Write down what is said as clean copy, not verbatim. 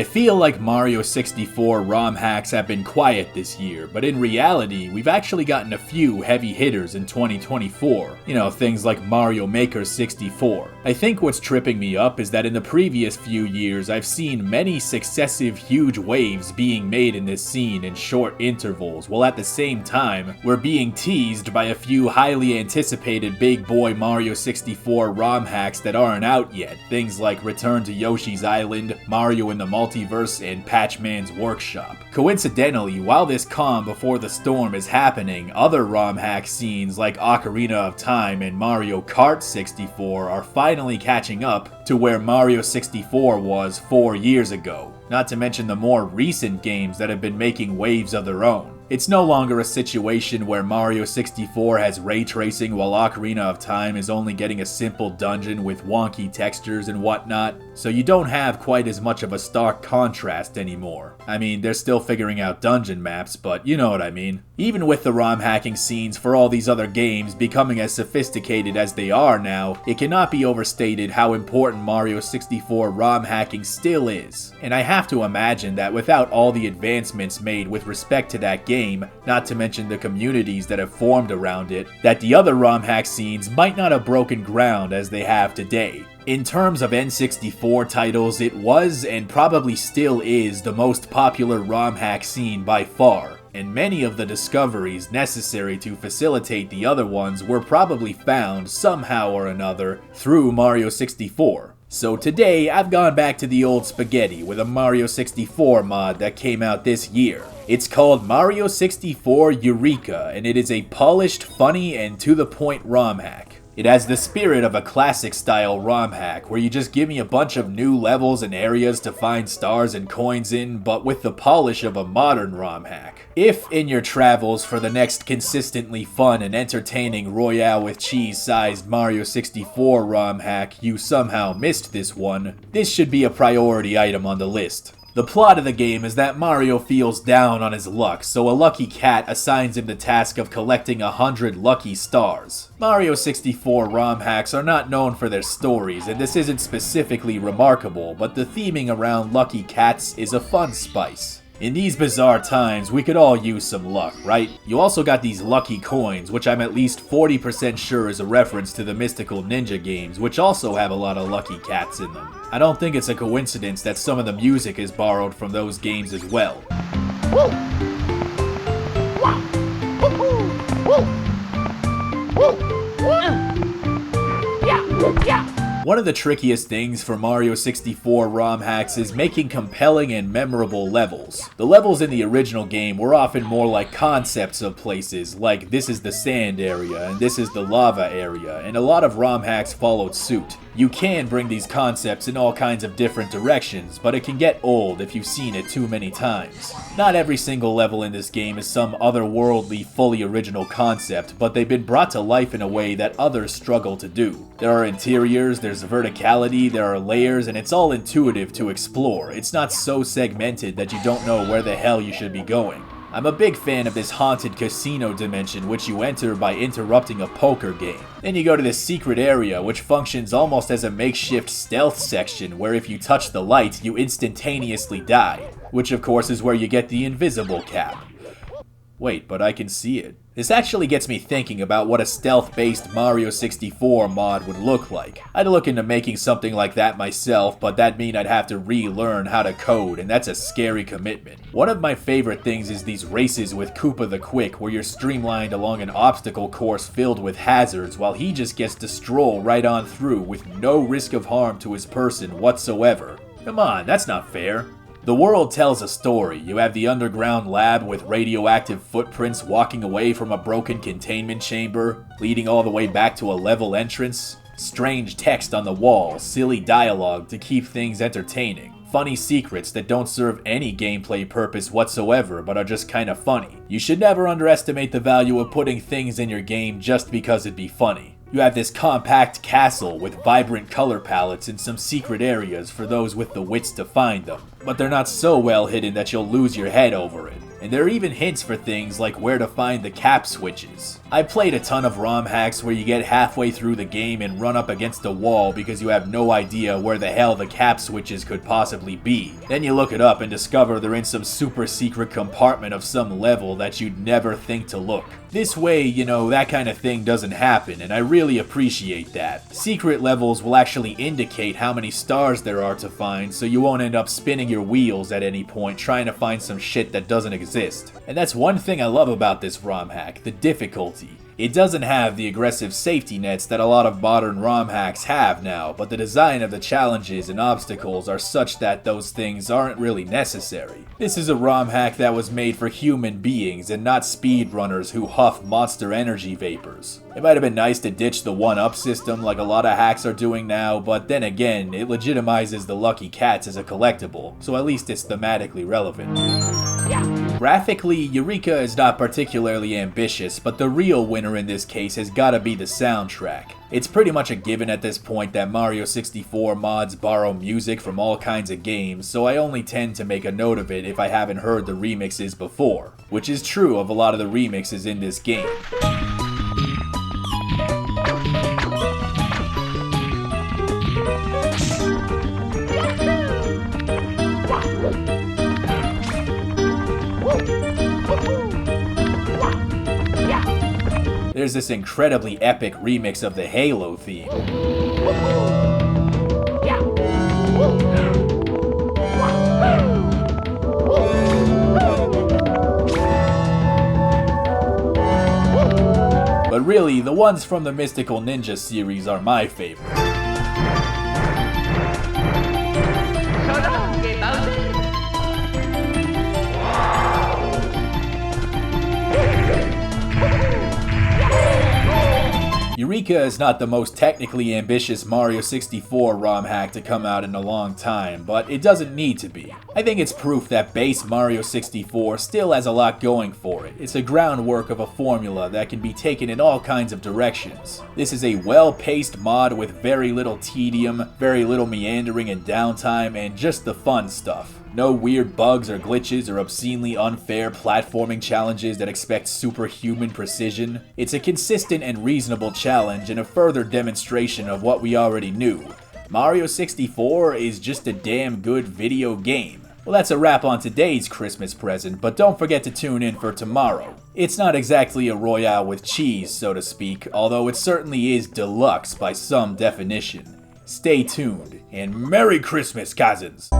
I feel like Mario 64 ROM hacks have been quiet this year, but in reality, we've actually gotten a few heavy hitters in 2024. You know, things like Mario Maker 64. I think what's tripping me up is that in the previous few years, I've seen many successive huge waves being made in this scene in short intervals, while at the same time, we're being teased by a few highly anticipated big boy Mario 64 ROM hacks that aren't out yet. Things like Return to Yoshi's Island, Mario in the Multiverse, and Patchman's Workshop. Coincidentally, while this calm before the storm is happening, other ROM hack scenes like Ocarina of Time and Mario Kart 64 are finally catching up to where Mario 64 was 4 years ago. Not to mention the more recent games that have been making waves of their own. It's no longer a situation where Mario 64 has ray tracing while Ocarina of Time is only getting a simple dungeon with wonky textures and whatnot, so you don't have quite as much of a stark contrast anymore. I mean, they're still figuring out dungeon maps, but you know what I mean. Even with the ROM hacking scenes for all these other games becoming as sophisticated as they are now, it cannot be overstated how important Mario 64 ROM hacking still is. And I have to imagine that without all the advancements made with respect to that game, not to mention the communities that have formed around it, that the other ROM hack scenes might not have broken ground as they have today. In terms of N64 titles, it was and probably still is the most popular ROM hack scene by far, and many of the discoveries necessary to facilitate the other ones were probably found somehow or another through Mario 64. So today, I've gone back to the old spaghetti with a Mario 64 mod that came out this year. It's called Mario 64 Eureka, and it is a polished, funny, and to-the-point ROM hack. It has the spirit of a classic-style ROM hack, where you just give me a bunch of new levels and areas to find stars and coins in, but with the polish of a modern ROM hack. If, in your travels for the next consistently fun and entertaining Royale with Cheese-sized Mario 64 ROM hack, you somehow missed this one, this should be a priority item on the list. The plot of the game is that Mario feels down on his luck, so a lucky cat assigns him the task of collecting 100 lucky stars. Mario 64 ROM hacks are not known for their stories, and this isn't specifically remarkable, but the theming around lucky cats is a fun spice. In these bizarre times, we could all use some luck, right? You also got these lucky coins, which I'm at least 40% sure is a reference to the Mystical Ninja games, which also have a lot of lucky cats in them. I don't think it's a coincidence that some of the music is borrowed from those games as well. Woo! Wow! Woo-hoo! Woo! Woo! Yeah! One of the trickiest things for Mario 64 ROM hacks is making compelling and memorable levels. The levels in the original game were often more like concepts of places, like this is the sand area and this is the lava area, and a lot of ROM hacks followed suit. You can bring these concepts in all kinds of different directions, but it can get old if you've seen it too many times. Not every single level in this game is some otherworldly, fully original concept, but they've been brought to life in a way that others struggle to do. There are interiors, there's verticality, there are layers, and it's all intuitive to explore. It's not so segmented that you don't know where the hell you should be going. I'm a big fan of this haunted casino dimension, which you enter by interrupting a poker game. Then you go to this secret area, which functions almost as a makeshift stealth section, where if you touch the light, you instantaneously die. Which of course is where you get the invisible cap. Wait, but I can see it. This actually gets me thinking about what a stealth-based Mario 64 mod would look like. I'd look into making something like that myself, but that'd mean I'd have to relearn how to code, and that's a scary commitment. One of my favorite things is these races with Koopa the Quick, where you're streamlined along an obstacle course filled with hazards, while he just gets to stroll right on through with no risk of harm to his person whatsoever. Come on, that's not fair. The world tells a story. You have the underground lab with radioactive footprints walking away from a broken containment chamber, leading all the way back to a level entrance, strange text on the wall, silly dialogue to keep things entertaining, funny secrets that don't serve any gameplay purpose whatsoever but are just kinda funny. You should never underestimate the value of putting things in your game just because it'd be funny. You have this compact castle with vibrant color palettes and some secret areas for those with the wits to find them, but they're not so well hidden that you'll lose your head over it. and there are even hints for things like where to find the cap switches. I played a ton of ROM hacks where you get halfway through the game and run up against a wall because you have no idea where the hell the cap switches could possibly be. Then you look it up and discover they're in some super secret compartment of some level that you'd never think to look. This way, you know, that kind of thing doesn't happen, and I really appreciate that. Secret levels will actually indicate how many stars there are to find, so you won't end up spinning your wheels at any point trying to find some shit that doesn't exist. And that's one thing I love about this ROM hack, the difficulty. It doesn't have the aggressive safety nets that a lot of modern ROM hacks have now, but the design of the challenges and obstacles are such that those things aren't really necessary. This is a ROM hack that was made for human beings and not speedrunners who huff monster energy vapors. It might have been nice to ditch the one-up system like a lot of hacks are doing now, but then again, it legitimizes the Lucky Cats as a collectible, so at least it's thematically relevant. Graphically, Eureka is not particularly ambitious, but the real winner in this case has gotta be the soundtrack. It's pretty much a given at this point that Mario 64 mods borrow music from all kinds of games, so I only tend to make a note of it if I haven't heard the remixes before, which is true of a lot of the remixes in this game. There's this incredibly epic remix of the Halo theme. But really, the ones from the Mystical Ninja series are my favorite. Eureka is not the most technically ambitious Mario 64 ROM hack to come out in a long time, but it doesn't need to be. I think it's proof that base Mario 64 still has a lot going for it. It's a groundwork of a formula that can be taken in all kinds of directions. This is a well-paced mod with very little tedium, very little meandering and downtime, and just the fun stuff. No weird bugs or glitches or obscenely unfair platforming challenges that expect superhuman precision. It's a consistent and reasonable challenge and a further demonstration of what we already knew. Mario 64 is just a damn good video game. Well, that's a wrap on today's Christmas present, but don't forget to tune in for tomorrow. It's not exactly a royale with cheese, so to speak, although it certainly is deluxe by some definition. Stay tuned, and Merry Christmas, cousins!